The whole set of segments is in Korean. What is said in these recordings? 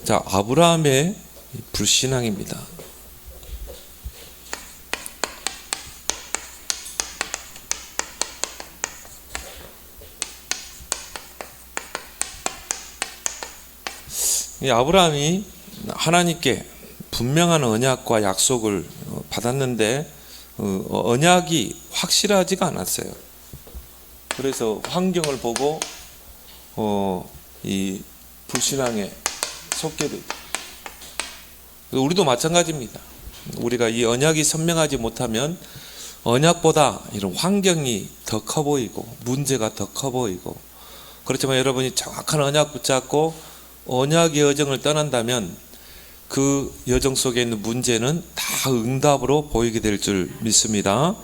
자, 아브라함의 불신앙입니다. 이 아브라함이 하나님께 분명한 언약과 약속을 받았는데 언약이 확실하지가 않았어요. 그래서 환경을 보고 이 불신앙에 속게 되죠. 우리도 마찬가지입니다. 우리가 이 언약이 선명하지 못하면 언약보다 이런 환경이 더 커 보이고 문제가 더 커 보이고, 그렇지만 여러분이 정확한 언약 붙잡고 언약의 여정을 떠난다면 그 여정 속에 있는 문제는 다 응답으로 보이게 될 줄 믿습니다.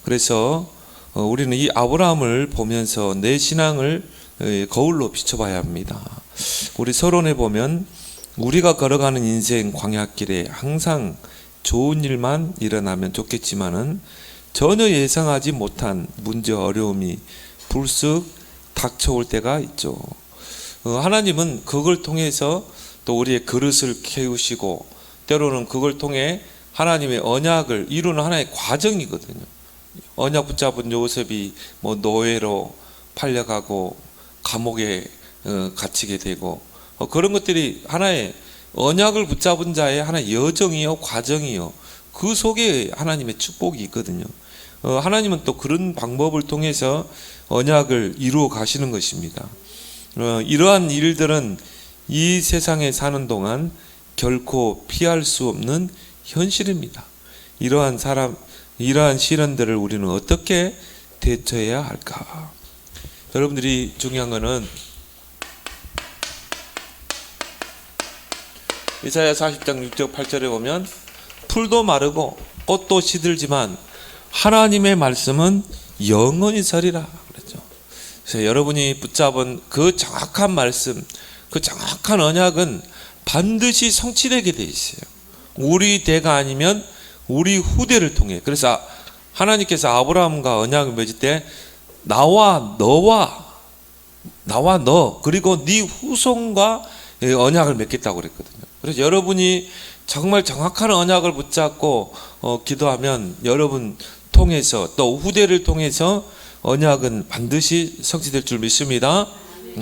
그래서 우리는 이 아브라함을 보면서 내 신앙을 거울로 비춰봐야 합니다. 우리 서론에 보면 우리가 걸어가는 인생 광야길에 항상 좋은 일만 일어나면 좋겠지만은 전혀 예상하지 못한 문제 어려움이 불쑥 닥쳐올 때가 있죠. 하나님은 그걸 통해서 또 우리의 그릇을 키우시고 때로는 그걸 통해 하나님의 언약을 이루는 하나의 과정이거든요. 언약 붙잡은 요셉이 노예로 팔려가고 감옥에 갇히게 되고 그런 것들이 하나의 언약을 붙잡은 자의 하나의 여정이요 과정이요, 그 속에 하나님의 축복이 있거든요. 하나님은 또 그런 방법을 통해서 언약을 이루어 가시는 것입니다. 이러한 일들은 이 세상에 사는 동안 결코 피할 수 없는 현실입니다. 이러한 시련들을 우리는 어떻게 대처해야 할까? 여러분들이 중요한 것은 이사야 40장 6절 8절에 보면 풀도 마르고 꽃도 시들지만 하나님의 말씀은 영원히 서리라 그랬죠. 그래서 여러분이 붙잡은 그 정확한 말씀, 그 정확한 언약은 반드시 성취되게 돼 있어요. 우리 대가 아니면 우리 후대를 통해. 그래서 하나님께서 아브라함과 언약을 맺을 때 나와 너 그리고 네 후손과 언약을 맺겠다고 그랬거든요. 그래서 여러분이 정말 정확한 언약을 붙잡고 기도하면 여러분 통해서 또 후대를 통해서 언약은 반드시 성취될 줄 믿습니다.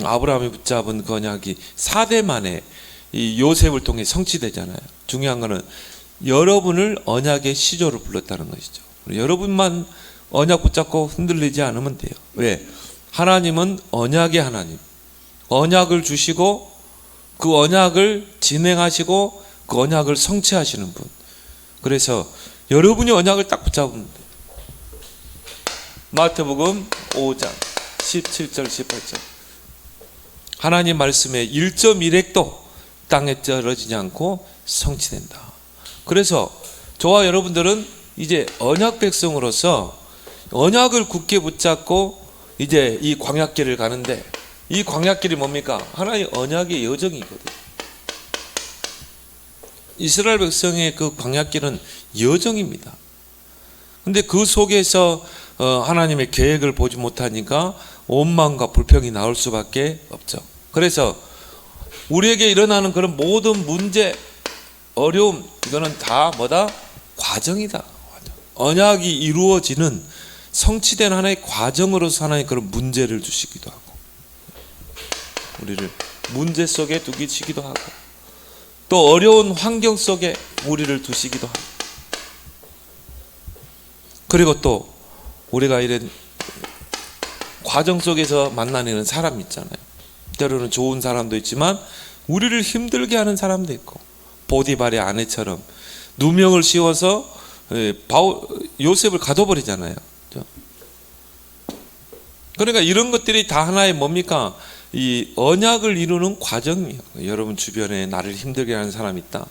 아브라함이 붙잡은 그 언약이 4대 만에 이 요셉을 통해 성취되잖아요. 중요한 거는 여러분을 언약의 시조로 불렀다는 것이죠. 여러분만 언약 붙잡고 흔들리지 않으면 돼요. 왜? 하나님은 언약의 하나님, 언약을 주시고 그 언약을 진행하시고 그 언약을 성취하시는 분. 그래서 여러분이 언약을 딱 붙잡으면 돼요. 마태복음 5장 17절 18절 하나님 말씀의 1.1핵도 땅에 떨어지지 않고 성취된다. 그래서 저와 여러분들은 이제 언약 백성으로서 언약을 굳게 붙잡고 이제 이 광야길을 가는데, 이 광야길이 뭡니까? 하나의 언약의 여정이거든요. 이스라엘 백성의 그 광야길은 여정입니다. 근데 그 속에서 하나님의 계획을 보지 못하니까 원망과 불평이 나올 수밖에 없죠. 그래서 우리에게 일어나는 그런 모든 문제, 어려움, 이거는 다 뭐다? 과정이다. 언약이 이루어지는 성취된 하나의 과정으로서 하나의 그런 문제를 주시기도 하고, 우리를 문제 속에 두시기도 하고, 또 어려운 환경 속에 우리를 두시기도 하고, 그리고 또 우리가 이런 과정 속에서 만나는 사람 있잖아요. 때로는 좋은 사람도 있지만 우리를 힘들게 하는 사람도 있고, 보디발의 아내처럼 누명을 씌워서 요셉을 가둬버리잖아요. 그러니까 이런 것들이 다 하나의 뭡니까? 이 언약을 이루는 과정이에요. 여러분 주변에 나를 힘들게 하는 사람이 있다.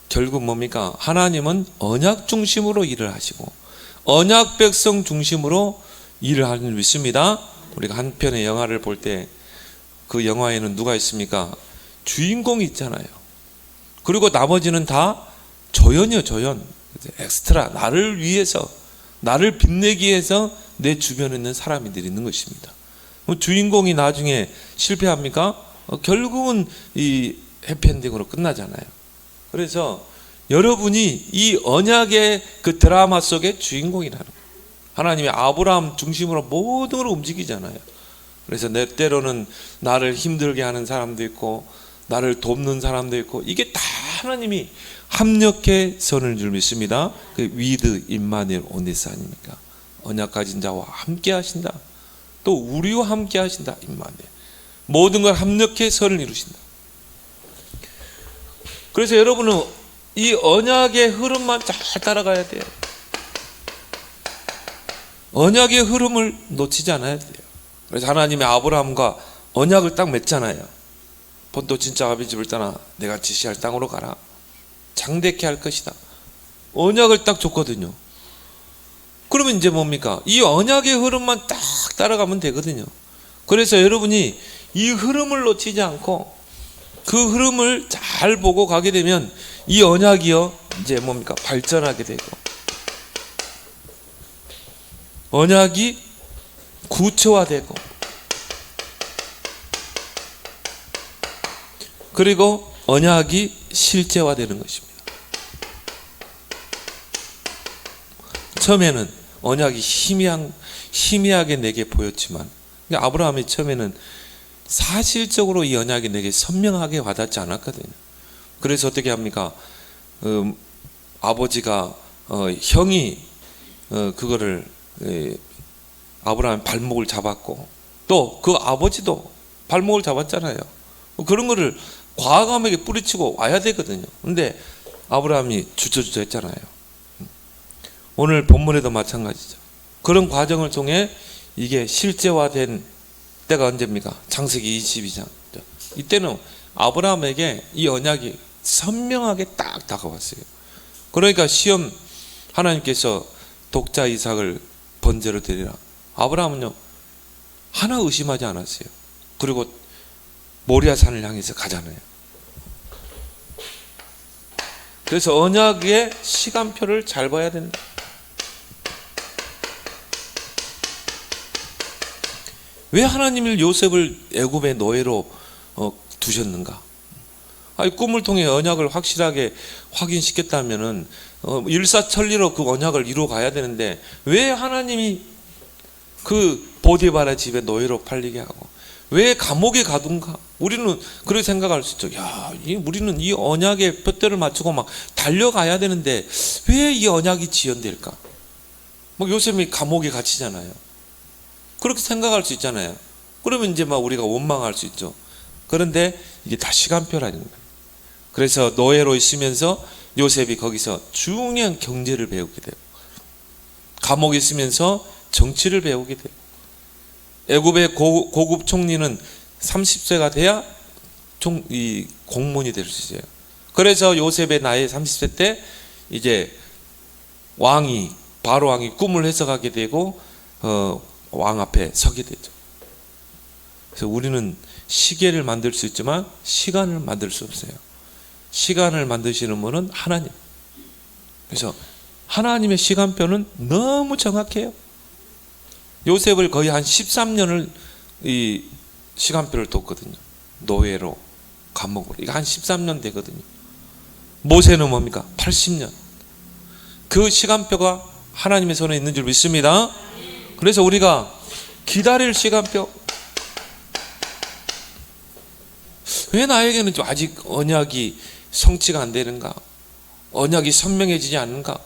결국 뭡니까? 하나님은 언약 중심으로 일을 하시고 언약 백성 중심으로 일을 하는 줄 믿습니다. 우리가 한 편의 영화를 볼 때 그 영화에는 누가 있습니까? 주인공이 있잖아요. 그리고 나머지는 다 조연이요, 조연. 엑스트라, 나를 위해서, 나를 빛내기 위해서 내 주변에 있는 사람들이 있는 것입니다. 주인공이 나중에 실패합니까? 결국은 이 해피엔딩으로 끝나잖아요. 그래서 여러분이 이 언약의 그 드라마 속의 주인공이라는 거예요. 하나님이 아브라함 중심으로 모든 걸 움직이잖아요. 그래서 내 때로는 나를 힘들게 하는 사람도 있고 나를 돕는 사람도 있고 이게 다 하나님이 합력해 선을 줄 믿습니다. 그 위드 임마누엘 오네스 아닙니까? 언약 가진 자와 함께 하신다. 또 우리와 함께 하신다. 임마누엘. 모든 걸 합력해 선을 이루신다. 그래서 여러분은 이 언약의 흐름만 잘 따라가야 돼요. 언약의 흐름을 놓치지 않아야 돼요. 그래서 하나님이 아브라함과 언약을 딱 맺잖아요. 본토 진짜 아비 집을 떠나 내가 지시할 땅으로 가라. 장대케 할 것이다. 언약을 딱 줬거든요. 그러면 이제 뭡니까? 이 언약의 흐름만 딱 따라가면 되거든요. 그래서 여러분이 이 흐름을 놓치지 않고 그 흐름을 잘 보고 가게 되면 이 언약이요 이제 뭡니까? 발전하게 되고 언약이 구체화되고 그리고 언약이 실제화되는 것입니다. 처음에는 언약이 희미하게 내게 보였지만 아브라함이 처음에는 사실적으로 이 언약이 내게 선명하게 와닿지 않았거든요. 그래서 어떻게 합니까? 아버지가 형이 그거를 아브라함의 발목을 잡았고 또 그 아버지도 발목을 잡았잖아요. 그런 거를 과감하게 뿌리치고 와야 되거든요. 근데 아브라함이 주저주저 했잖아요. 오늘 본문에도 마찬가지죠. 그런 과정을 통해 이게 실제화된 때가 언제입니까? 창세기 22장. 이때는 아브라함에게 이 언약이 선명하게 딱 다가왔어요. 그러니까 시험 하나님께서 독자 이삭을 번제로 드리라. 아브라함은요 하나 의심하지 않았어요. 그리고 모리아산을 향해서 가잖아요. 그래서 언약의 시간표를 잘 봐야 된다. 왜 하나님이 요셉을 애굽의 노예로 두셨는가? 꿈을 통해 언약을 확실하게 확인시켰다면은 일사천리로 그 언약을 이루어 가야 되는데 왜 하나님이 그 보디바라 집에 노예로 팔리게 하고 왜 감옥에 가둔가? 우리는 그렇게 생각할 수 있죠. 우리는 이 언약의 둯대를 맞추고 막 달려가야 되는데 왜 이 언약이 지연될까? 요셉이 감옥에 갇히잖아요. 그렇게 생각할 수 있잖아요. 그러면 이제 우리가 원망할 수 있죠. 그런데 이게 다 시간표라는 거예요. 그래서 노예로 있으면서 요셉이 거기서 중요한 경제를 배우게 돼요. 감옥에 있으면서 정치를 배우게 돼요. 애굽의 고급 총리는 30세가 돼야 이 공무원이 될 수 있어요. 그래서 요셉의 나이 30세 때 이제 바로 왕이 꿈을 해석하게 되고 왕 앞에 서게 되죠. 그래서 우리는 시계를 만들 수 있지만 시간을 만들 수 없어요. 시간을 만드시는 분은 하나님. 그래서 하나님의 시간표는 너무 정확해요. 요셉을 거의 한 13년을 이 시간표를 뒀거든요. 노예로 감옥으로. 이거 한 13년 되거든요. 모세는 뭡니까? 80년. 그 시간표가 하나님의 손에 있는 줄 믿습니다. 그래서 우리가 기다릴 시간표. 왜 나에게는 좀 아직 언약이 성취가 안 되는가? 언약이 선명해지지 않는가?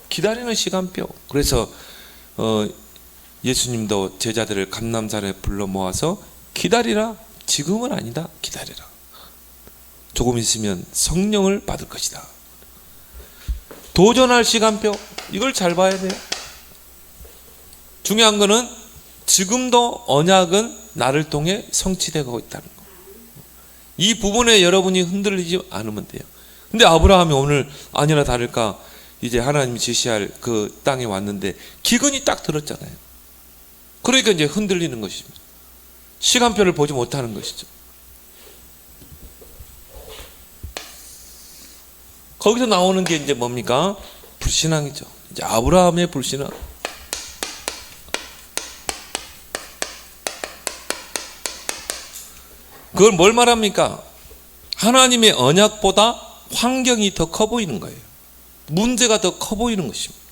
기다리는 시간표. 그래서 예수님도 제자들을 감람산에 불러 모아서 기다리라. 지금은 아니다. 기다리라. 조금 있으면 성령을 받을 것이다. 도전할 시간표. 이걸 잘 봐야 돼요. 중요한 거는 지금도 언약은 나를 통해 성취되고 있다는 거. 이 부분에 여러분이 흔들리지 않으면 돼요. 근데 아브라함이 오늘 아니나 다를까 이제 하나님이 지시할 그 땅에 왔는데 기근이 딱 들었잖아요. 그러니까 이제 흔들리는 것입니다. 시간표를 보지 못하는 것이죠. 거기서 나오는 게 이제 뭡니까? 불신앙이죠. 이제 아브라함의 불신앙. 그걸 뭘 말합니까? 하나님의 언약보다 환경이 더 커 보이는 거예요. 문제가 더 커 보이는 것입니다.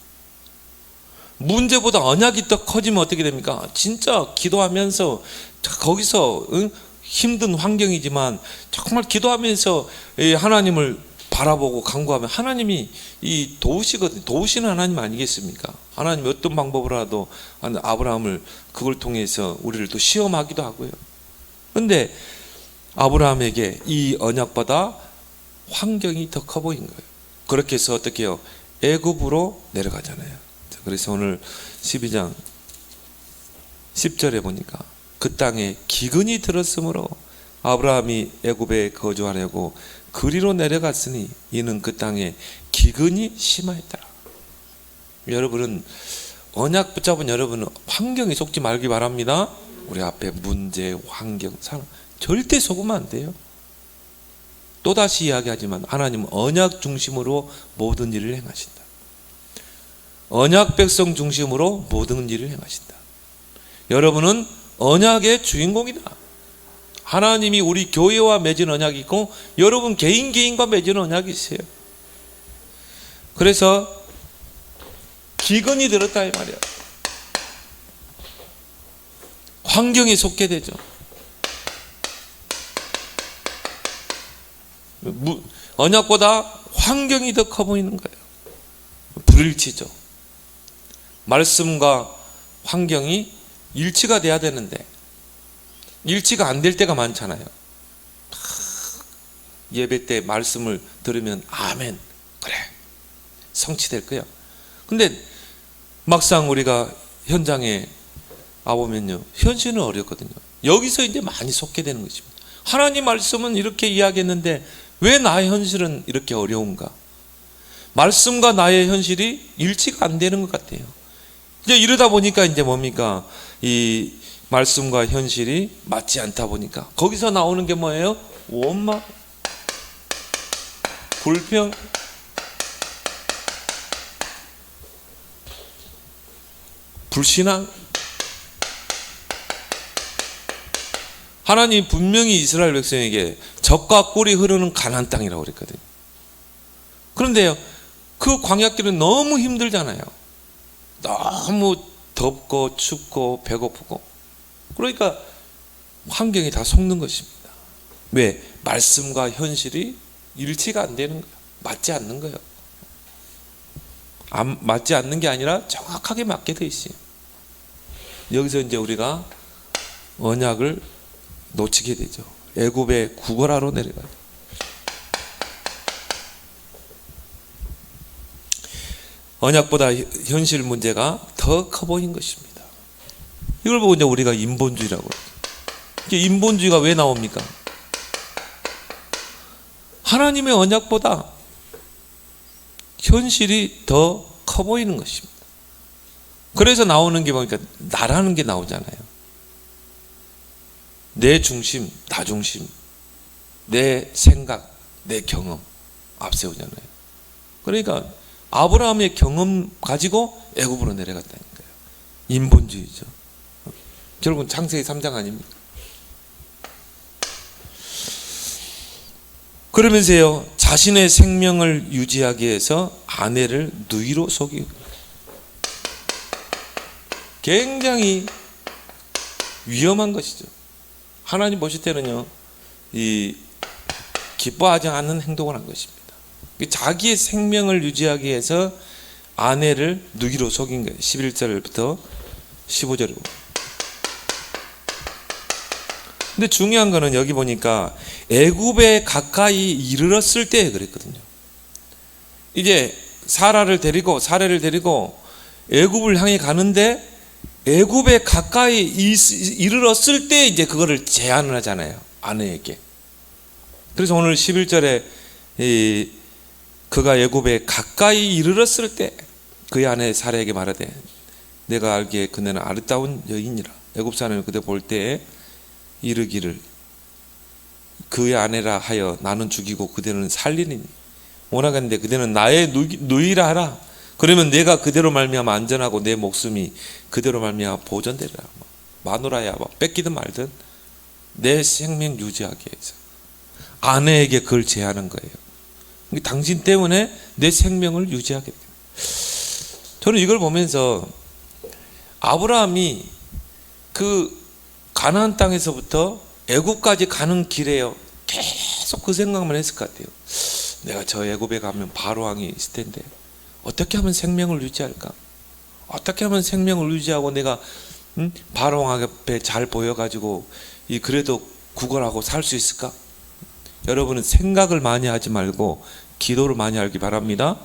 문제보다 언약이 더 커지면 어떻게 됩니까? 진짜 기도하면서 거기서 힘든 환경이지만 정말 기도하면서 하나님을 바라보고 간구하면 하나님이 도우시거든요. 도우시는 하나님 아니겠습니까? 하나님이 어떤 방법으로라도 아브라함을 그걸 통해서 우리를 또 시험하기도 하고요. 그런데 아브라함에게 이 언약보다 환경이 더 커 보인 거예요. 그렇게 해서 어떻게 해요? 애굽으로 내려가잖아요. 그래서 오늘 12장 10절에 보니까 그 땅에 기근이 들었으므로 아브라함이 애굽에 거주하려고 그리로 내려갔으니 이는 그 땅에 기근이 심하였더라. 여러분은 언약 붙잡은 여러분은 환경에 속지 말기 바랍니다. 우리 앞에 문제, 환경, 상황 절대 속으면 안 돼요. 또다시 이야기하지만 하나님은 언약 중심으로 모든 일을 행하신다. 언약 백성 중심으로 모든 일을 행하신다. 여러분은 언약의 주인공이다. 하나님이 우리 교회와 맺은 언약이 있고 여러분 개인과 맺은 언약이 있어요. 그래서 기근이 들었다 이 말이야. 환경에 속게 되죠. 언약보다 환경이 더 커 보이는 거예요. 불일치죠. 말씀과 환경이 일치가 돼야 되는데 일치가 안 될 때가 많잖아요. 예배 때 말씀을 들으면 아멘, 그래 성취될 거야. 근데 막상 우리가 현장에 와보면요, 현실은 어렵거든요. 여기서 이제 많이 속게 되는 것입니다. 하나님 말씀은 이렇게 이야기했는데 왜 나의 현실은 이렇게 어려운가? 말씀과 나의 현실이 일치가 안 되는 것 같아요. 이제 이러다 보니까 이제 뭡니까? 이 말씀과 현실이 맞지 않다 보니까 거기서 나오는 게 뭐예요? 원망, 불평, 불신앙. 하나님 분명히 이스라엘 백성에게 젖과 꿀이 흐르는 가나안 땅이라고 그랬거든요. 그런데요, 그 광야길은 너무 힘들잖아요. 너무 덥고 춥고 배고프고. 그러니까 환경이 다 속는 것입니다. 왜? 말씀과 현실이 일치가 안 되는 거예요. 맞지 않는 거예요. 맞지 않는 게 아니라 정확하게 맞게 돼 있어요. 여기서 이제 우리가 언약을 놓치게 되죠. 애굽의 구걸하러 내려가요. 언약보다 현실 문제가 더 커 보인 것입니다. 이걸 보고 이제 우리가 인본주의라고 해요. 인본주의가 왜 나옵니까? 하나님의 언약보다 현실이 더 커 보이는 것입니다. 그래서 나오는 게 보니까 나라는 게 나오잖아요. 내 중심, 나 중심, 내 생각, 내 경험 앞세우잖아요. 그러니까 아브라함의 경험 가지고 애굽으로 내려갔다는 거예요. 인본주의죠. 결국은 창세기 3장 아닙니까? 그러면서요, 자신의 생명을 유지하기 위해서 아내를 누이로 속이고, 굉장히 위험한 것이죠. 하나님 보실 때는요, 기뻐하지 않는 행동을 한 것입니다. 자기의 생명을 유지하기 위해서 아내를 누이로 속인 거예요. 11절부터 15절을 보면. 근데 중요한 거는 여기 보니까 애굽에 가까이 이르렀을 때 그랬거든요. 이제 사례를 데리고 애굽을 향해 가는데 애굽에 가까이 이르렀을 때 이제 그거를 제안을 하잖아요. 아내에게. 그래서 오늘 11절에 그가 애굽에 가까이 이르렀을 때 그의 아내 사라에게 말하되 내가 알기에 그녀는 아름다운 여인이라 애굽 사람이 그대 볼 때에 이르기를 그의 아내라 하여 나는 죽이고 그대는 살리니 원하건대 그대는 나의 누이라 하라. 그러면 내가 그대로 말미암아 안전하고 내 목숨이 그대로 말미암아 보존되리라. 마누라야 뺏기든 말든 내 생명 유지하기 위해서 아내에게 그걸 제안한 거예요. 당신 때문에 내 생명을 유지하게 돼요. 저는 이걸 보면서 아브라함이 그 가나안 땅에서부터 애굽까지 가는 길에요, 계속 그 생각만 했을 것 같아요. 내가 저 애굽에 가면 바로 왕이 있을 텐데 어떻게 하면 생명을 유지할까? 어떻게 하면 생명을 유지하고 내가 바로 왕 앞에 잘 보여가지고 그래도 구걸하고 살 수 있을까? 여러분은 생각을 많이 하지 말고 기도를 많이 하기 바랍니다.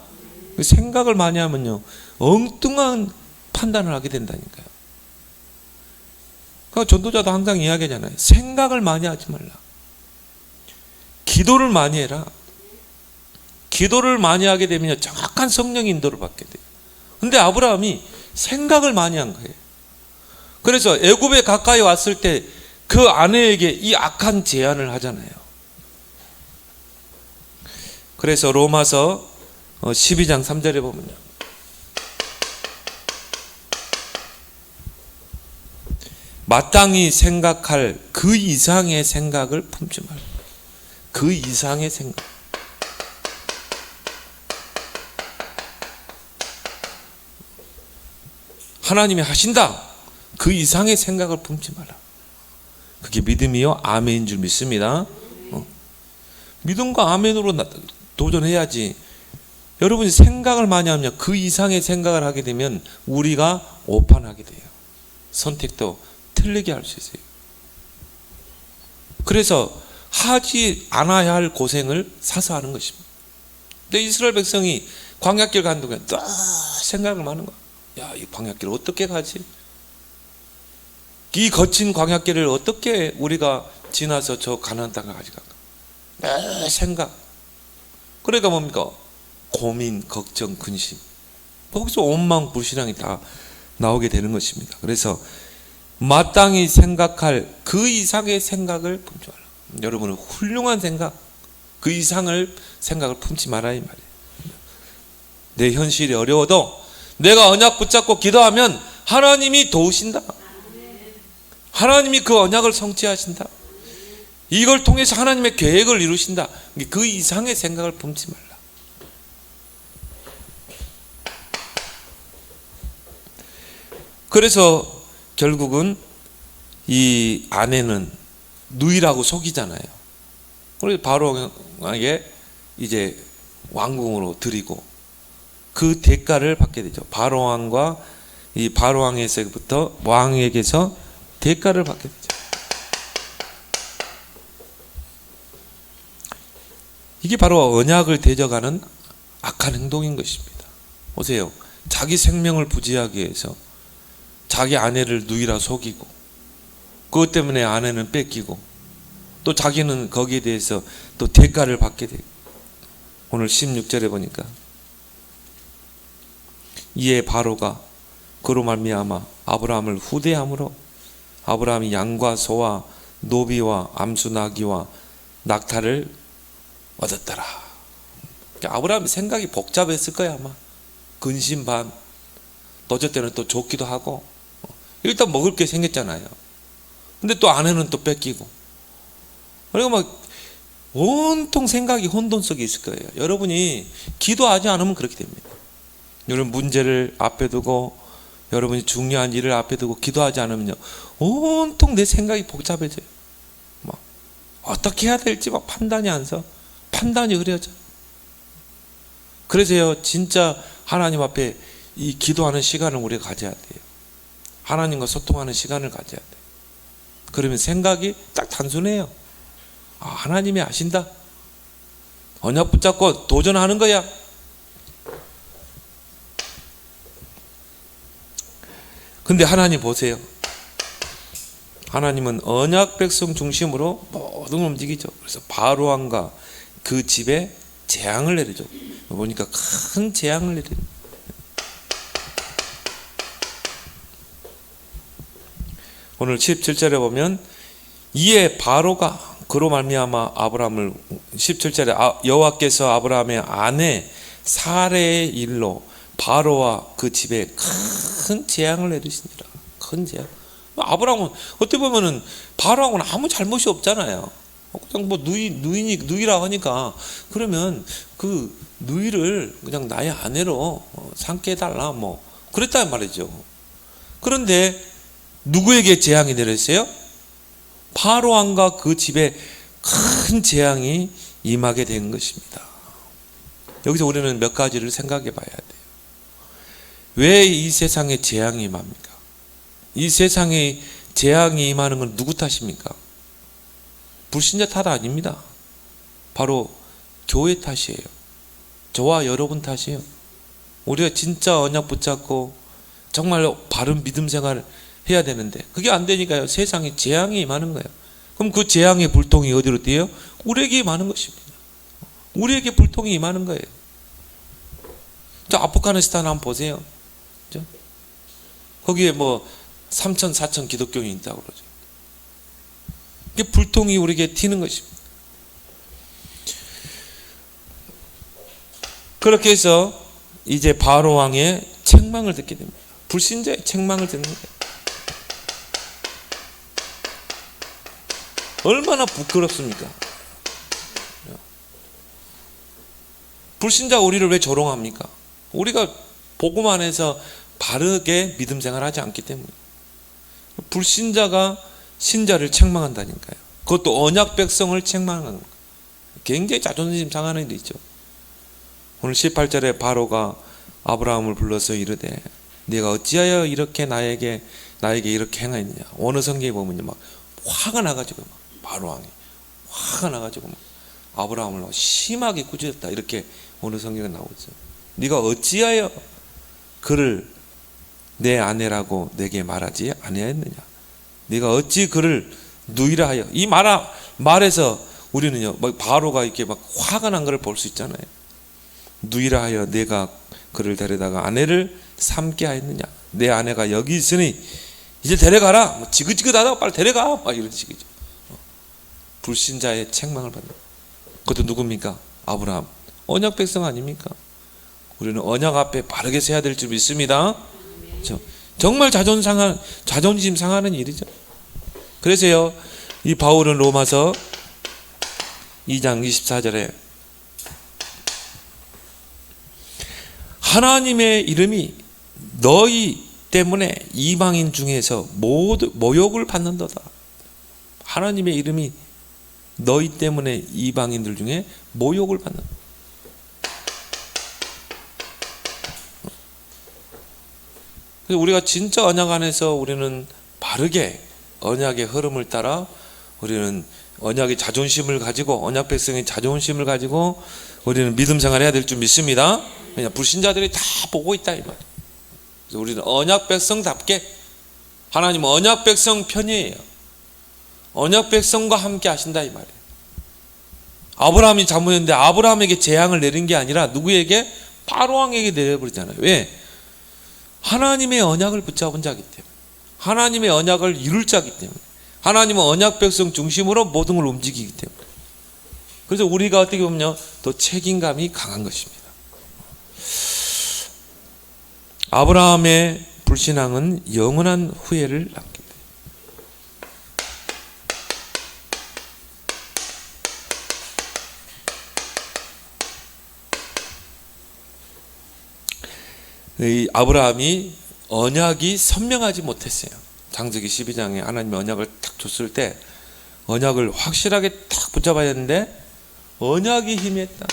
생각을 많이 하면요, 엉뚱한 판단을 하게 된다니까요. 그러니까 전도자도 항상 이야기하잖아요. 생각을 많이 하지 말라. 기도를 많이 해라. 기도를 많이 하게 되면 정확한 성령의 인도를 받게 돼요. 근데 아브라함이 생각을 많이 한 거예요. 그래서 애굽에 가까이 왔을 때 그 아내에게 이 악한 제안을 하잖아요. 그래서 로마서 12장 3절에 보면요, 마땅히 생각할 그 이상의 생각을 품지 말라. 그 이상의 생각. 하나님이 하신다, 그 이상의 생각을 품지 마라. 그게 믿음이요 아멘인 줄 믿습니다. 믿음과 아멘으로 도전해야지. 여러분이 생각을 많이 하면 그 이상의 생각을 하게 되면 우리가 오판하게 돼요. 선택도 틀리게 할 수 있어요. 그래서 하지 않아야 할 고생을 사서 하는 것입니다. 근데 이스라엘 백성이 광야길 가는 동안 또 생각을 많은 거야. 야, 이 광야길을 어떻게 가지? 이 거친 광야길을 어떻게 우리가 지나서 저 가나안 땅을 가져갈까? 생각. 그러니까 뭡니까? 고민, 걱정, 근심. 거기서 온망 불신앙이 다 나오게 되는 것입니다. 그래서 마땅히 생각할 그 이상의 생각을 품지 말라. 여러분은 훌륭한 생각, 그 이상을 생각을 품지 말아야 이 말이에요. 내 현실이 어려워도 내가 언약 붙잡고 기도하면 하나님이 도우신다. 하나님이 그 언약을 성취하신다. 이걸 통해서 하나님의 계획을 이루신다. 그 이상의 생각을 품지 말라. 그래서 결국은 이 아내는 누이라고 속이잖아요. 그래서 바로에게 이제 왕궁으로 들이고 그 대가를 받게 되죠. 바로왕과 이 바로왕에서부터 왕에게서 대가를 받게 되죠. 이게 바로 언약을 대적하는 악한 행동인 것입니다. 보세요. 자기 생명을 부지하기 위해서 자기 아내를 누이라 속이고, 그것 때문에 아내는 뺏기고, 또 자기는 거기에 대해서 또 대가를 받게 되고. 오늘 16절에 보니까 이에 바로가 그로 말미암아 아브라함을 후대함으로 아브라함이 양과 소와 노비와 암수 나귀와 낙타를 얻었더라. 그러니까 아브라함이 생각이 복잡했을 거야 아마. 근심 반, 또 저 때는 또 좋기도 하고, 일단 먹을 게 생겼잖아요. 근데 또 아내는 또 뺏기고, 그리고 막 온통 생각이 혼돈 속에 있을 거예요. 여러분이 기도하지 않으면 그렇게 됩니다. 여러분 문제를 앞에 두고, 여러분이 중요한 일을 앞에 두고 기도하지 않으면요, 온통 내 생각이 복잡해져요. 막 어떻게 해야 될지 막 판단이 안 서. 판단이 흐려져. 그래서요, 진짜 하나님 앞에 이 기도하는 시간을 우리가 가져야 돼요. 하나님과 소통하는 시간을 가져야 돼요. 그러면 생각이 딱 단순해요. 아, 하나님이 아신다. 언약 붙잡고 도전하는 거야. 근데 하나님 보세요. 하나님은 언약 백성 중심으로 모든 걸 움직이죠. 그래서 바로왕과 그 집에 재앙을 내리죠. 보니까 큰 재앙을 내리죠. 오늘 17절에 보면 이에 바로가 그로 말미암아 아브라함을, 17절에 여호와께서 아브라함의 아내 사레의 일로 바로와 그 집에 큰 재앙을 내리시니라. 큰 재앙. 아브라함은 어떻게 보면은 바로하고는 아무 잘못이 없잖아요. 그냥 뭐 누이라 하니까 그러면 그 누이를 그냥 나의 아내로 삼게 해달라 뭐 그랬단 말이죠. 그런데 누구에게 재앙이 내렸어요? 바로 왕과 그 집에 큰 재앙이 임하게 된 것입니다. 여기서 우리는 몇 가지를 생각해 봐야 돼요. 왜 이 세상에 재앙이 임합니까? 이 세상에 재앙이 임하는 건 누구 탓입니까? 불신자 탓 아닙니다. 바로 교회 탓이에요. 저와 여러분 탓이에요. 우리가 진짜 언약 붙잡고 정말 바른 믿음 생활을 해야 되는데 그게 안 되니까요. 세상에 재앙이 임하는 거예요. 그럼 그 재앙의 불통이 어디로 뛰어요? 우리에게 임하는 것입니다. 우리에게 불통이 임하는 거예요. 저 아프가니스탄 한번 보세요. 그죠? 거기에 뭐 3천, 4천 기독교인이 있다고 그러죠. 이게 불통이 우리에게 튀는 것입니다. 그렇게 해서 이제 바로 왕의 책망을 듣게 됩니다. 불신자의 책망을 듣는 거예요. 얼마나 부끄럽습니까? 불신자 우리를 왜 조롱합니까? 우리가 복음 안에서 바르게 믿음 생활하지 않기 때문에. 불신자가 신자를 책망한다니까요. 그것도 언약 백성을 책망하는 거예요. 굉장히 자존심 상하는 일이 있죠. 오늘 18절에 바로가 아브라함을 불러서 이르되 네가 어찌하여 이렇게 나에게 이렇게 행하였느냐. 어느 성경에 보면요, 막 화가 나가지고 막 바로 왕이 화가 나가지고 막 아브라함을 심하게 꾸짖었다 이렇게 어느 성경에 나오죠. 네가 어찌하여 그를 내 아내라고 내게 말하지 아니하였느냐. 네가 어찌 그를 누이라 하여. 이 말에서 우리는요, 막 바로가 이렇게 막 화가 난 것을 볼 수 있잖아요. 누이라 하여 내가 그를 데려다가 아내를 삼게 하였느냐. 내 아내가 여기 있으니 이제 데려가라. 뭐 지긋지긋하다고 빨리 데려가. 막 이런 식이죠. 불신자의 책망을 받는. 그것도 누굽니까? 아브라함. 언약 백성 아닙니까? 우리는 언약 앞에 바르게 서야 될 줄 믿습니다. 정말 자존심 상하는 일이죠. 그래서요, 이 바울은 로마서 2장 24절에 하나님의 이름이 너희 때문에 이방인 중에서 모두 모욕을 받는도다. 하나님의 이름이 너희 때문에 이방인들 중에 모욕을 받는다. 그래서 우리가 진짜 언약 안에서 우리는 바르게 언약의 흐름을 따라 우리는 언약의 자존심을 가지고 언약 백성의 자존심을 가지고 우리는 믿음 생활을 해야 될 줄 믿습니다. 왜냐, 불신자들이 다 보고 있다 이 말이에요. 그래서 우리는 언약 백성답게 하나님은 언약 백성 편이에요. 언약 백성과 함께 하신다 이 말이에요. 아브라함이 잘못했는데 아브라함에게 재앙을 내린 게 아니라 누구에게? 바로 왕에게 내려버리잖아요. 왜? 하나님의 언약을 붙잡은 자이기 때문에, 하나님의 언약을 이룰 자이기 때문에, 하나님은 언약 백성 중심으로 모든 걸 움직이기 때문에. 그래서 우리가 어떻게 보면요, 더 책임감이 강한 것입니다. 아브라함의 불신앙은 영원한 후회를 남게 돼요. 이 아브라함이 언약이 선명하지 못했어요. 창세기 12장에 하나님이 언약을 딱 줬을 때 언약을 확실하게 딱 붙잡아야 했는데 언약이 희미했다.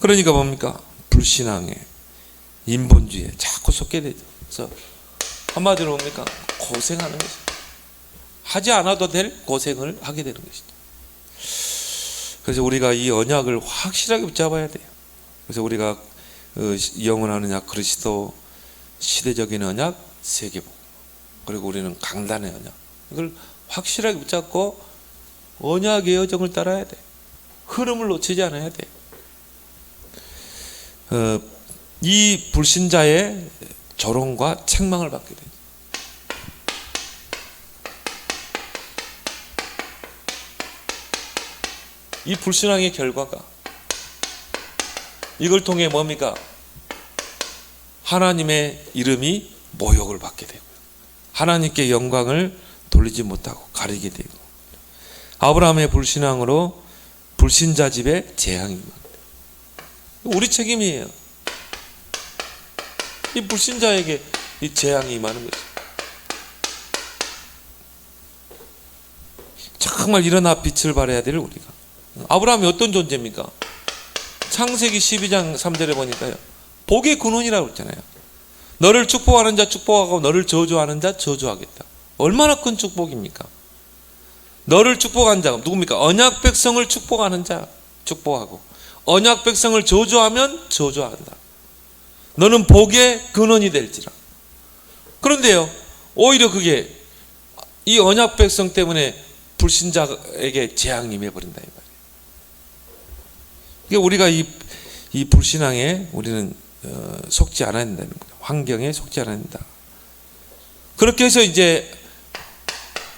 그러니까 뭡니까? 불신앙에, 인본주의에 자꾸 속게 되죠. 그래서 한마디로 뭡니까? 고생하는 것이죠. 하지 않아도 될 고생을 하게 되는 것이죠. 그래서 우리가 이 언약을 확실하게 붙잡아야 돼요. 그래서 우리가 영원한 언약, 그리스도, 시대적인 언약, 세계복, 그리고 우리는 강단의 언약, 이걸 확실하게 붙잡고 언약의 여정을 따라야 돼. 흐름을 놓치지 않아야 돼. 이 불신자의 조롱과 책망을 받게 돼요. 이 불신앙의 결과가 이걸 통해 뭡니까? 하나님의 이름이 모욕을 받게 되고요. 하나님께 영광을 돌리지 못하고 가리게 되고, 아브라함의 불신앙으로 불신자 집에 재앙이 임합니다. 우리 책임이에요. 이 불신자에게 이 재앙이 임하는 거죠. 정말 일어나 빛을 발해야 될 우리가. 아브라함이 어떤 존재입니까? 창세기 12장 3절에 보니까요, 복의 근원이라고 했잖아요. 너를 축복하는 자 축복하고 너를 저주하는 자 저주하겠다. 얼마나 큰 축복입니까? 너를 축복한 자가 누굽니까? 언약 백성을 축복하는 자 축복하고, 언약 백성을 저주하면 저주한다. 너는 복의 근원이 될지라. 그런데요, 오히려 그게 이 언약 백성 때문에 불신자에게 재앙이 임해버린다 이 말이에요. 그러니까 우리가 이 불신앙에 우리는 속지 않아야 된다는 거예요. 환경에 속지 않아야 된다. 그렇게 해서 이제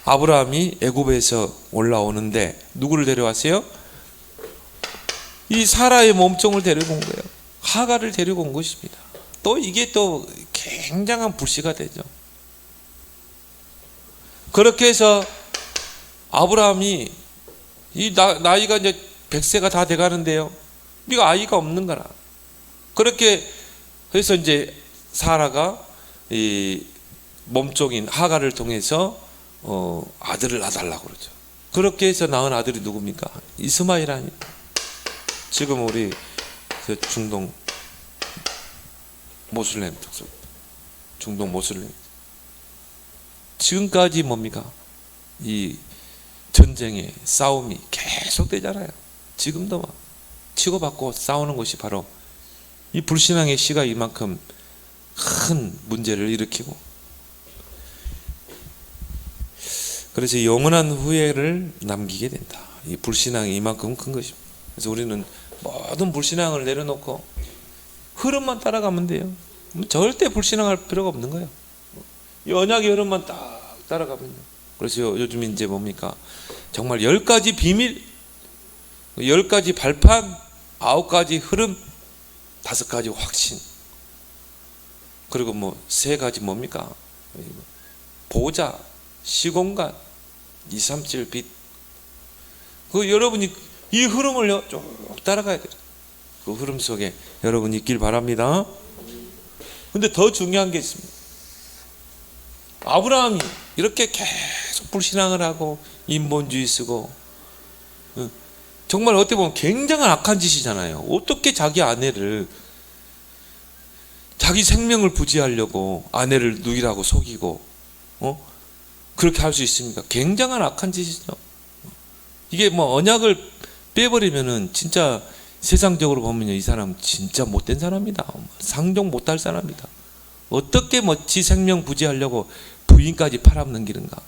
아브라함이 애굽에서 올라오는데 누구를 데려왔어요? 이 사라의 몸종을 데리고 온 거예요. 하가를 데리고 온 것입니다. 또 이게 또 굉장한 불씨가 되죠. 그렇게 해서 아브라함이 이 나이가 이제 100세가 다 돼가는데요, 네가 아이가 없는 거라. 그렇게 해서 이제 사라가 이 몸종인 하가를 통해서 아들을 낳아달라고 그러죠. 그렇게 해서 낳은 아들이 누굽니까? 이스마엘 아닙니까? 지금 우리 그 중동 모슬렘 족속, 중동 모슬렘 지금까지 뭡니까? 이 전쟁의 싸움이 계속되잖아요. 지금도 막 치고받고 싸우는 것이 바로 이 불신앙의 씨가 이만큼 큰 문제를 일으키고, 그래서 영원한 후회를 남기게 된다. 이 불신앙이 이만큼 큰 것입니다. 그래서 우리는 모든 불신앙을 내려놓고 흐름만 따라가면 돼요. 절대 불신앙할 필요가 없는 거예요. 이 언약의 흐름만 딱 따라가면요. 그래서 요즘 이제 뭡니까? 정말 10가지 비밀, 10가지 발판, 9가지 흐름, 5가지 확신, 그리고 뭐 3가지 뭡니까? 보좌, 시공간, 237 빛. 그 여러분이 이 흐름을 쭉 따라가야 돼요. 그 흐름 속에 여러분이 있길 바랍니다. 근데 더 중요한 게 있습니다. 아브라함이 이렇게 계속 불신앙을 하고 인본주의 쓰고, 정말 어떻게 보면 굉장한 악한 짓이잖아요. 어떻게 자기 아내를, 자기 생명을 부지하려고 아내를 누이라고 속이고 그렇게 할 수 있습니까? 굉장한 악한 짓이죠. 이게 뭐 언약을 빼버리면은 진짜 세상적으로 보면요, 이 사람 진짜 못된 사람이다. 상종 못할 사람이다. 어떻게 뭐 지 생명 부지하려고 부인까지 팔아넘기는가?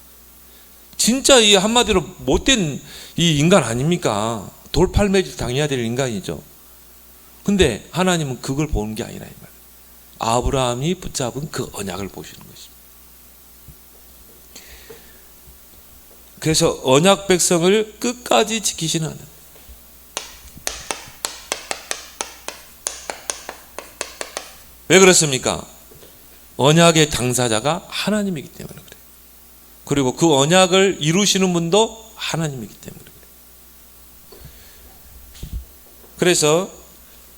진짜 이 한마디로 못된 이 인간 아닙니까? 돌팔매질 당해야 될 인간이죠. 근데 하나님은 그걸 보는 게 아니라 이 말이에요. 아브라함이 붙잡은 그 언약을 보시는 것입니다. 그래서 언약 백성을 끝까지 지키시는 하나님. 왜 그렇습니까? 언약의 당사자가 하나님이기 때문에 그래요. 그리고 그 언약을 이루시는 분도 하나님이기 때문에 그래요. 그래서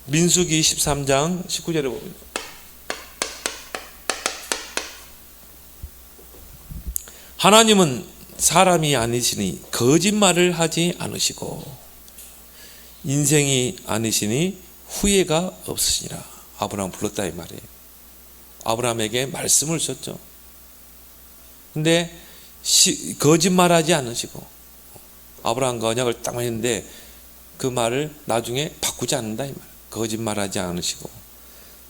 민수기 13장 19절에 보면 하나님은 사람이 아니시니 거짓말을 하지 않으시고 인생이 아니시니 후회가 없으시니라. 아브라함 불렀다 이 말이에요. 아브라함에게 말씀을 줬죠. 근데 거짓말하지 않으시고 아브라함과 언약을 딱 했는데 그 말을 나중에 바꾸지 않는다 이 말. 거짓말하지 않으시고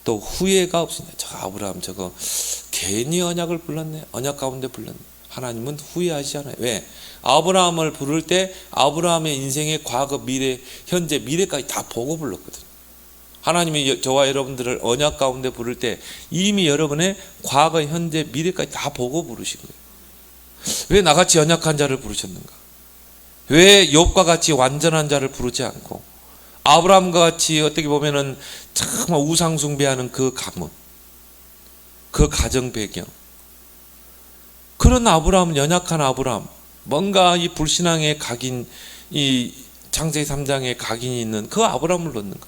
또 후회가 없습니다. 저 아브라함 저거 괜히 언약을 불렀네. 언약 가운데 불렀네. 하나님은 후회하지 않아요. 왜? 아브라함을 부를 때 아브라함의 인생의 과거, 미래, 현재, 미래까지 다 보고 불렀거든요. 하나님이 저와 여러분들을 언약 가운데 부를 때 이미 여러분의 과거, 현재, 미래까지 다 보고 부르신 거예요. 왜 나같이 연약한 자를 부르셨는가? 왜 욥과 같이 완전한 자를 부르지 않고 아브라함과 같이 어떻게 보면은 정말 우상 숭배하는 그 가문, 그 가정 배경, 그런 아브라함, 연약한 아브라함, 뭔가 이 불신앙의 각인, 이 창세기 3장에 각인이 있는 그 아브라함을 넣는가?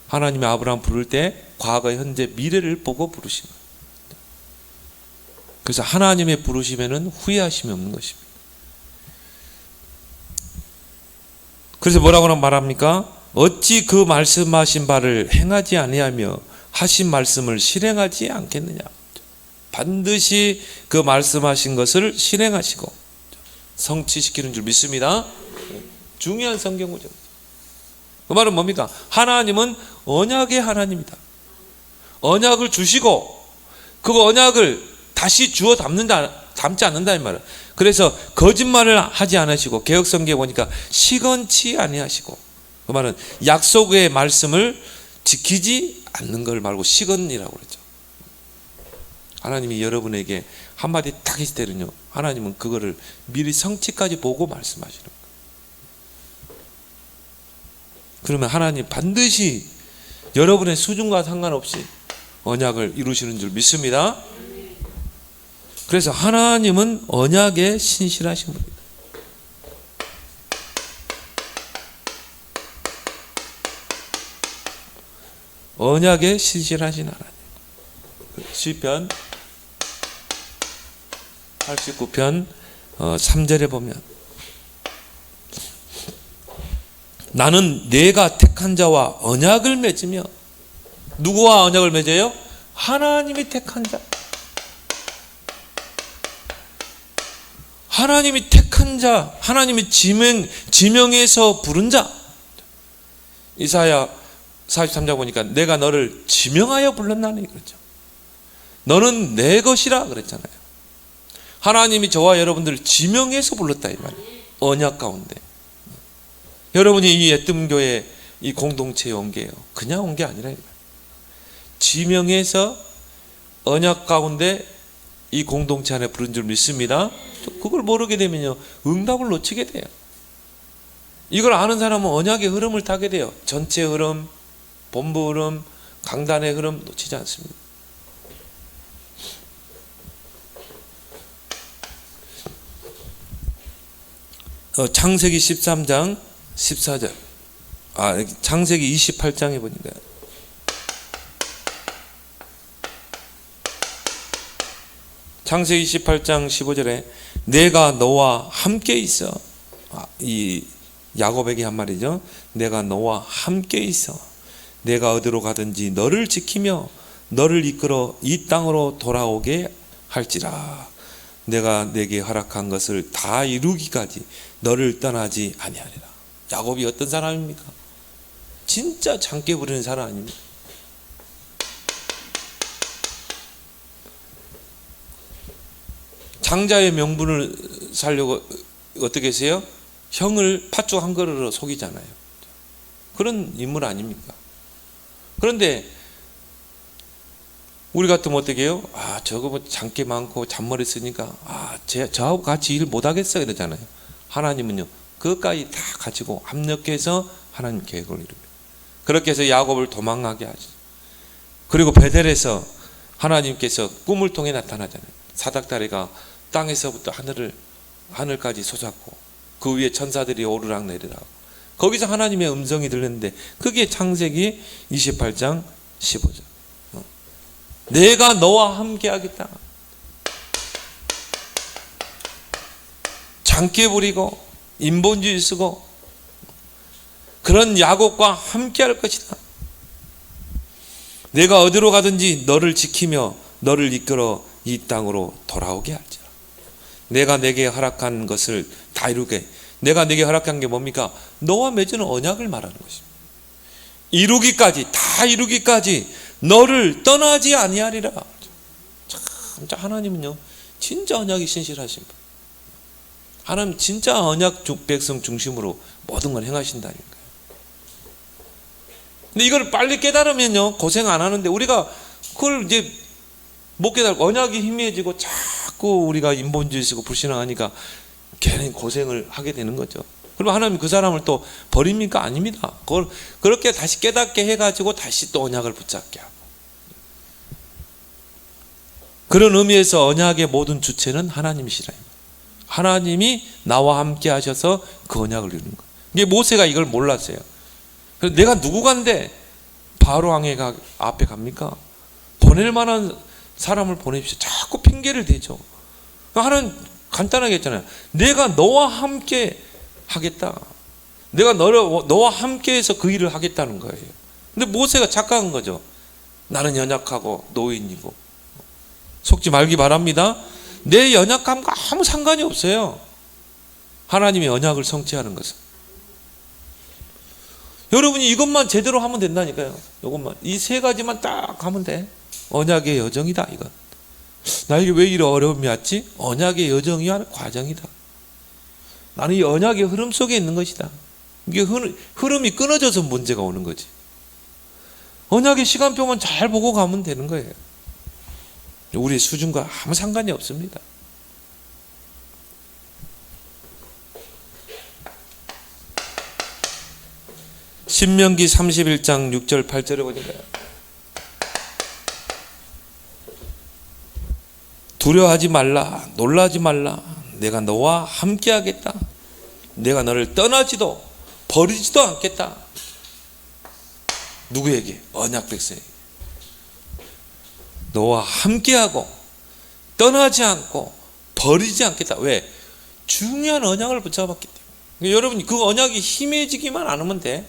하나님이 아브라함 부를 때 과거, 현재, 미래를 보고 부르신 거예요. 그래서 하나님의 부르심에는 후회하심이 없는 것입니다. 그래서 뭐라고 말합니까? 어찌 그 말씀하신 바를 행하지 아니하며 하신 말씀을 실행하지 않겠느냐. 반드시 그 말씀하신 것을 실행하시고 성취시키는 줄 믿습니다. 중요한 성경 구절. 그 말은 뭡니까? 하나님은 언약의 하나님이다. 언약을 주시고 그 언약을 다시 주워 담지 않는다 이 말은. 그래서 거짓말을 하지 않으시고 개역성경에 보니까 시건치 아니하시고, 그 말은 약속의 말씀을 지키지 않는 걸 말고 시건이라고 그러죠. 하나님이 여러분에게 한마디 딱 했을 때는요, 하나님은 그거를 미리 성취까지 보고 말씀하시는 거예요. 그러면 하나님 반드시 여러분의 수준과 상관없이 언약을 이루시는 줄 믿습니다. 그래서 하나님은 언약에 신실하신 분입니다. 언약에 신실하신 하나님. 시편 89편 3절에 보면 나는 내가 택한 자와 언약을 맺으며, 누구와 언약을 맺어요? 하나님이 택한 자. 하나님이 택한 자, 하나님이 지명해서 부른 자. 이사야 43장 보니까 내가 너를 지명하여 불렀나니 그렇죠. 너는 내 것이라 그랬잖아요. 하나님이 저와 여러분들을 지명해서 불렀다 이 말이에요. 언약 가운데. 여러분이 이 애뜸교회 이 공동체에 온 게요, 그냥 온 게 아니라 이 말이에요. 지명해서 언약 가운데 이 공동체 안에 부른 줄 믿습니다. 그걸 모르게 되면요, 응답을 놓치게 돼요. 이걸 아는 사람은 언약의 흐름을 타게 돼요. 전체 흐름, 본부 흐름, 강단의 흐름 놓치지 않습니다. 창세기 13장 14절, 창세기 28장에 보니까 창세기 28장 15절에 내가 너와 함께 있어. 이 야곱에게 한 말이죠. 내가 너와 함께 있어. 내가 어디로 가든지 너를 지키며 너를 이끌어 이 땅으로 돌아오게 할지라. 내가 내게 허락한 것을 다 이루기까지 너를 떠나지 아니하리라. 야곱이 어떤 사람입니까? 진짜 장깨 부리는 사람 아닙니까? 장자의 명분을 살려고 어떻게 했어요? 형을 팥죽 한 그릇으로 속이잖아요. 그런 인물 아닙니까? 그런데 우리 같으면 어떻게 해요? 저거 뭐 장깨 많고 잔머리 쓰니까 저하고 같이 일 못하겠어 이러잖아요. 하나님은요, 그것까지 다 가지고 합력해서 하나님 계획을 이룹니다. 그렇게 해서 야곱을 도망가게 하죠. 그리고 베델에서 하나님께서 꿈을 통해 나타나잖아요. 사닥다리가 땅에서부터 하늘까지 솟았고 그 위에 천사들이 오르락 내리락. 거기서 하나님의 음성이 들렸는데 그게 창세기 28장 15절. 내가 너와 함께 하겠다. 장깨 부리고 인본주의 쓰고 그런 야곱과 함께 할 것이다. 내가 어디로 가든지 너를 지키며 너를 이끌어 이 땅으로 돌아오게 할지라. 내가 내게 허락한 것을 다 이루게. 내가 내게 허락한 게 뭡니까? 너와 맺은 언약을 말하는 것입니다. 이루기까지, 다 이루기까지 너를 떠나지 아니하리라. 참 하나님은요, 진짜 언약이 신실하신 분. 하나님 진짜 언약 백성 중심으로 모든 걸 행하신다니까요. 근데 이걸 빨리 깨달으면요, 고생 안 하는데 우리가 그걸 이제 못 깨달고 언약이 희미해지고 자꾸 우리가 인본주의 쓰고 불신앙하니까 괜히 고생을 하게 되는 거죠. 그러면 하나님 그 사람을 또 버립니까? 아닙니다. 그걸 그렇게 다시 깨닫게 해가지고 다시 또 언약을 붙잡게 하고. 그런 의미에서 언약의 모든 주체는 하나님이시라. 하나님이 나와 함께 하셔서 그 언약을 이루는 거예요. 이게 모세가 이걸 몰랐어요. 그래서 내가 누구간데 바로 왕의 앞에 갑니까? 보낼 만한 사람을 보내십시오. 자꾸 핑계를 대죠. 하나님 간단하게 했잖아요. 내가 너와 함께 하겠다. 내가 너와 함께해서 그 일을 하겠다는 거예요. 근데 모세가 착각한 거죠. 나는 연약하고 노인이고. 속지 말기 바랍니다. 내 연약함과 아무 상관이 없어요. 하나님의 언약을 성취하는 것은. 여러분이 이것만 제대로 하면 된다니까요. 이것만. 이 세 가지만 딱 하면 돼. 언약의 여정이다, 이건. 나에게 왜 이런 어려움이 왔지? 언약의 여정이 하는 과정이다. 나는 이 언약의 흐름 속에 있는 것이다. 이게 흐름이 끊어져서 문제가 오는 거지. 언약의 시간표만 잘 보고 가면 되는 거예요. 우리의 수준과 아무 상관이 없습니다. 신명기 31장 6절 8절에 보니까 두려워하지 말라, 놀라지 말라. 내가 너와 함께 하겠다. 내가 너를 떠나지도 버리지도 않겠다. 누구에게? 언약 백성에게. 너와 함께하고 떠나지 않고 버리지 않겠다. 왜? 중요한 언약을 붙잡았기 때문에. 여러분 그 언약이 힘해지기만 않으면 돼.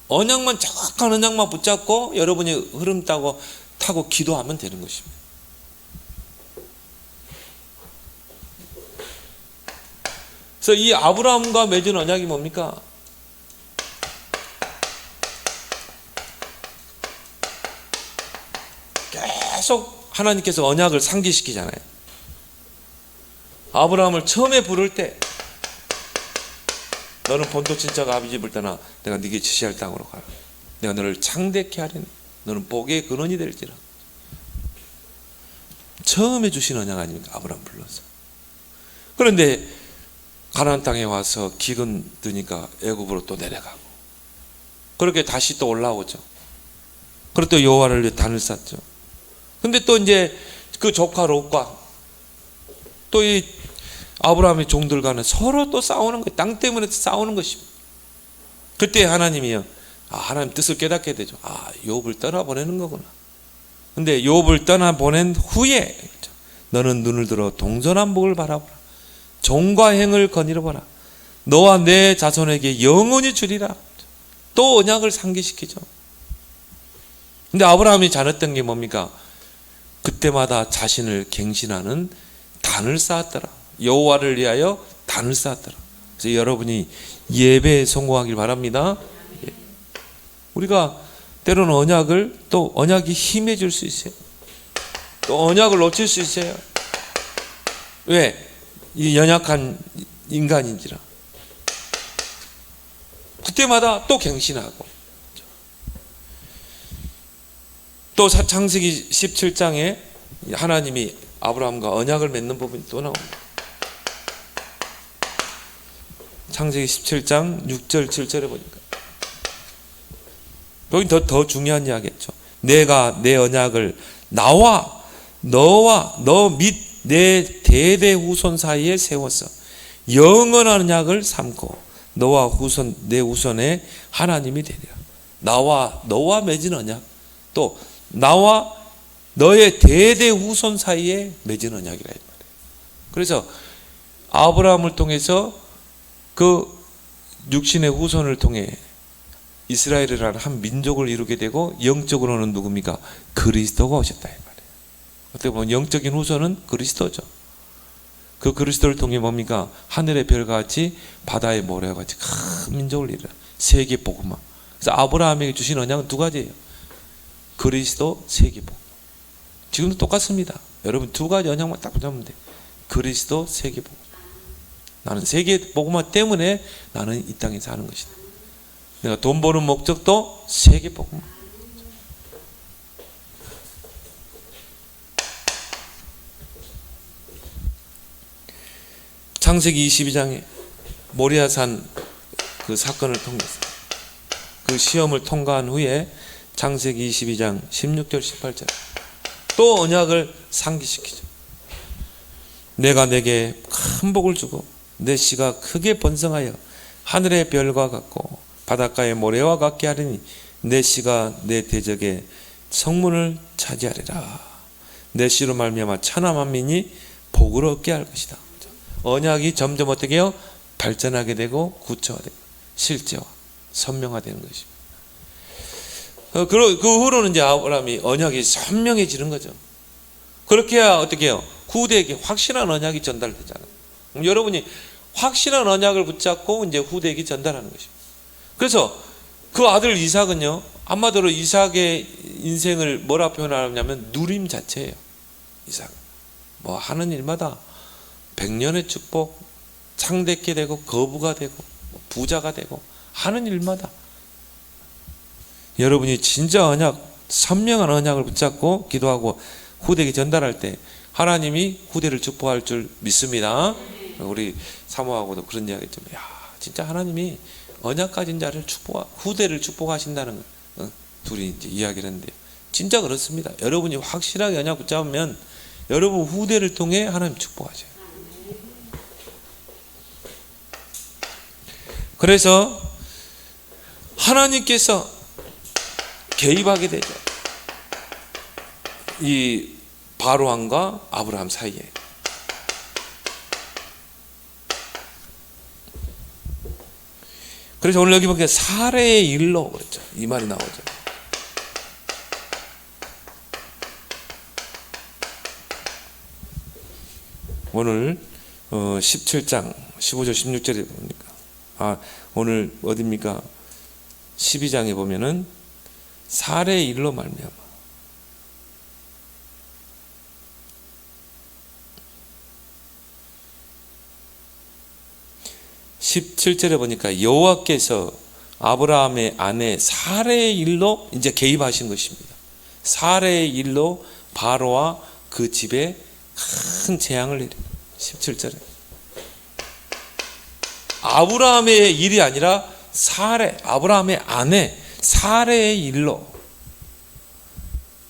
언약만 정확한 언약만 붙잡고 여러분이 흐름 타고 기도하면 되는 것입니다. 그래서 이 아브라함과 맺은 언약이 뭡니까? 계속 하나님께서 언약을 상기시키잖아요. 아브라함을 처음에 부를 때 너는 본토 친척 아비 집을 떠나 내가 네게 지시할 땅으로 가라. 내가 너를 창대케 하리니 너는 복의 근원이 될지라. 처음에 주신 언약 아닙니까? 아브라함 불러서. 그런데 가나안 땅에 와서 기근 드니까 애굽으로 또 내려가고 그렇게 다시 또 올라오죠. 그리고 또 여호와를 위해 단을 쌓죠. 근데 또 이제 그 조카 롯과 또 이 아브라함의 종들과는 서로 또 싸우는 거예요. 땅 때문에 싸우는 것입니다. 그때 하나님이요. 하나님 뜻을 깨닫게 되죠. 욥을 떠나보내는 거구나. 근데 욥을 떠나보낸 후에 너는 눈을 들어 동서남북을 바라보라. 종과 행을 거닐어보라. 너와 내 자손에게 영원히 주리라. 또 언약을 상기시키죠. 근데 아브라함이 잘했던 게 뭡니까? 그때마다 자신을 갱신하는 단을 쌓았더라. 여호와를 위하여 단을 쌓았더라. 그래서 여러분이 예배에 성공하길 바랍니다. 우리가 때로는 언약이 힘해질 수 있어요. 또 언약을 놓칠 수 있어요. 왜? 이 연약한 인간인지라. 그때마다 또 갱신하고. 또 창세기 17장에 하나님이 아브라함과 언약을 맺는 부분이 또 나옵니다. 창세기 17장 6절 7절에 보니까 여기 더 중요한 이야기겠죠. 내가 내 언약을 너와 너 및 내 대대 후손 사이에 세워서 영원한 언약을 삼고 너와 내 후손의 하나님이 되리라. 너와 맺은 언약, 또 나와 너의 대대 후손 사이에 맺은 언약이라 이 말이에요. 그래서 아브라함을 통해서 그 육신의 후손을 통해 이스라엘이라는 한 민족을 이루게 되고 영적으로는 누굽니까? 그리스도가 오셨다 이 말이에요. 어떻게 보면 영적인 후손은 그리스도죠. 그 그리스도를 통해 뭡니까? 하늘의 별과 같이 바다의 모래와 같이 큰 민족을 이루라. 세계 복음화. 그래서 아브라함에게 주신 언약은 두 가지예요. 그리스도, 세계 복음. 지금도 똑같습니다. 여러분 두 가지 언약만 딱 붙잡으면 돼. 그리스도, 세계 복음. 나는 세계 복음화 때문에 나는 이 땅에 사는 것이다. 내가 돈 버는 목적도 세계 복음화. 창세기 22장에 모리아산 그 사건을 통해서 그 시험을 통과한 후에 창세기 22장 16절 18절 또 언약을 상기시키죠. 내가 내게 큰 복을 주고 내 씨가 크게 번성하여 하늘의 별과 같고 바닷가의 모래와 같게 하리니 내 씨가 내 대적의 성문을 차지하리라. 내 씨로 말미암아 천하 만민이 복을 얻게 할 것이다. 언약이 점점 어떻게 해요? 발전하게 되고 구체화되고 실제화, 선명화되는 것입니다. 그 후로는 이제 아브라함이 언약이 선명해지는 거죠. 그렇게 해야 어떻게 해요? 후대에게 확실한 언약이 전달되잖아요. 여러분이 확실한 언약을 붙잡고 이제 후대에게 전달하는 것입니다. 그래서 그 아들 이삭은요, 한마디로 이삭의 인생을 뭐라 표현하냐면 누림 자체예요. 이삭. 뭐 하는 일마다 100년의 축복, 창대케 되고 거부가 되고 부자가 되고 하는 일마다 여러분이 진짜 언약, 선명한 언약을 붙잡고 기도하고 후대에게 전달할 때 하나님이 후대를 축복할 줄 믿습니다. 우리 사모하고도 그런 이야기 했죠. 야, 진짜 하나님이 언약 가진 자를 후대를 축복하신다는 거. 둘이 이제 이야기를 했는데 진짜 그렇습니다. 여러분이 확실하게 언약 붙잡으면 여러분 후대를 통해 하나님 축복하셔요. 그래서 하나님께서 개입하게 되죠. 이 바로왕과 아브라함 사이에. 그래서 오늘 여기 보니까 사례의 일로 그랬죠. 이 말이 나오죠. 오늘 17장 15절 16절에 보니까 오늘 어디입니까? 12장에 보면은 사례의 일로 말미암아 17절에 보니까 여호와께서 아브라함의 아내 사례의 일로 이제 개입하신 것입니다. 사례의 일로 바로와 그 집에 큰 재앙을 내립니다. 17절에 아브라함의 일이 아니라 아브라함의 아내 사례의 일로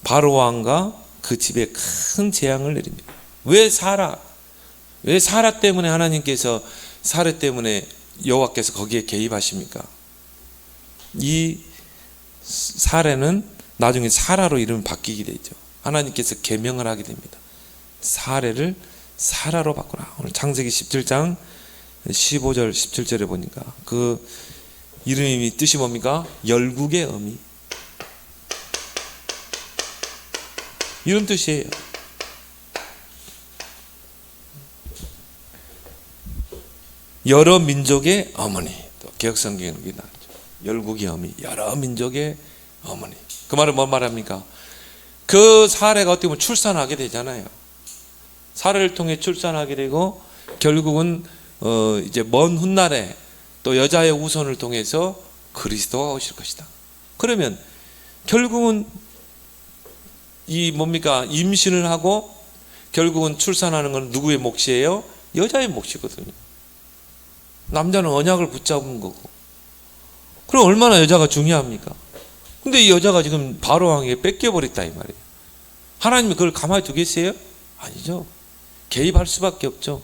바로 왕과 그 집에 큰 재앙을 내립니다. 왜 사라 때문에 하나님께서 사례 때문에 여호와께서 거기에 개입하십니까? 이 사례는 나중에 사라로 이름이 바뀌게 되죠. 하나님께서 계명을 하게 됩니다. 사례를 사라로 바꾸라. 오늘 창세기 17장 15절 17절에 보니까 그 이름이 뜻이 뭡니까? 열국의 어미. 이런 뜻이에요. 여러 민족의 어머니. 또 개혁성경에 나왔죠. 열국의 어미, 여러 민족의 어머니. 그 말은 뭔 말합니까? 그 사례가 어떻게 보면 출산하게 되잖아요. 사례를 통해 출산하게 되고 결국은 이제 먼 훗날에 또 여자의 후손을 통해서 그리스도가 오실 것이다. 그러면 결국은 이 뭡니까? 임신을 하고 결국은 출산하는 건 누구의 몫이에요? 여자의 몫이거든요. 남자는 언약을 붙잡은 거고. 그럼 얼마나 여자가 중요합니까? 근데 이 여자가 지금 바로 왕에게 뺏겨버렸다 이 말이에요. 하나님이 그걸 가만히 두겠어요? 아니죠. 개입할 수밖에 없죠.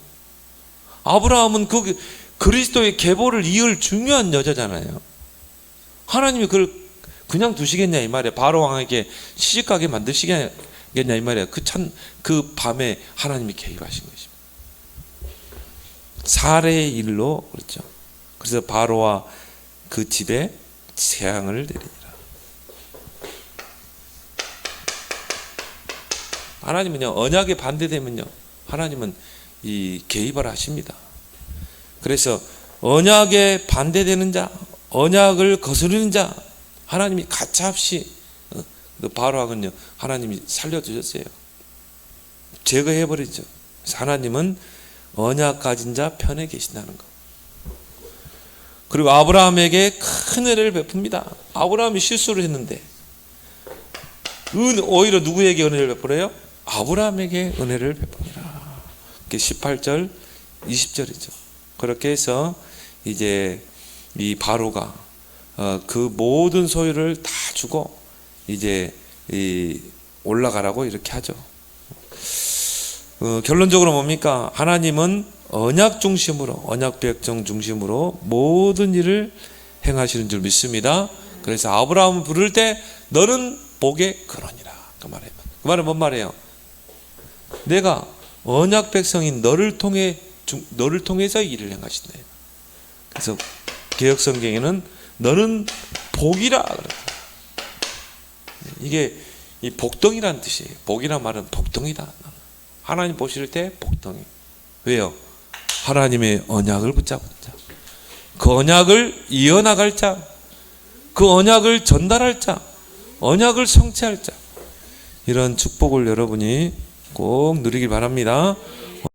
아브라함은 그 그리스도의 계보를 이을 중요한 여자잖아요. 하나님이 그걸 그냥 두시겠냐 이 말이에요. 바로 왕에게 시집가게 만드시겠냐 이 말이에요. 그 밤에 하나님이 개입하신 것입니다. 사례의 일로 그렇죠. 그래서 바로와 그 집에 재앙을 내리니라. 하나님은요 언약에 반대되면요 하나님은 이 개입을 하십니다. 그래서 언약에 반대되는 자, 언약을 거스르는 자, 하나님이 가차없이 바로왕은요 하나님이 살려주셨어요. 제거해버리죠. 그래서 하나님은 언약 가진 자 편에 계신다는 것. 그리고 아브라함에게 큰 은혜를 베풉니다. 아브라함이 실수를 했는데 오히려 누구에게 은혜를 베풀어요? 아브라함에게 은혜를 베풉니다. 18절 20절이죠. 그렇게 해서 이제 이 바로가 그 모든 소유를 다 주고 이제 이 올라가라고 이렇게 하죠. 결론적으로 뭡니까? 하나님은 언약 중심으로, 언약 백성 중심으로 모든 일을 행하시는 줄 믿습니다. 그래서 아브라함을 부를 때 너는 복의 근원이라 그 말이에요. 그 말은 뭔 말이에요? 내가 언약 백성인 너를 통해서 일을 행하신다. 그래서 개역 성경에는 너는 복이라 그래요. 이게 이 복덩이라는 뜻이에요. 복이란 말은 복덩이다. 하나님 보실 때 복덩이. 왜요? 하나님의 언약을 붙잡은 자, 그 언약을 이어나갈 자, 그 언약을 전달할 자, 언약을 성취할 자, 이런 축복을 여러분이 꼭 누리길 바랍니다.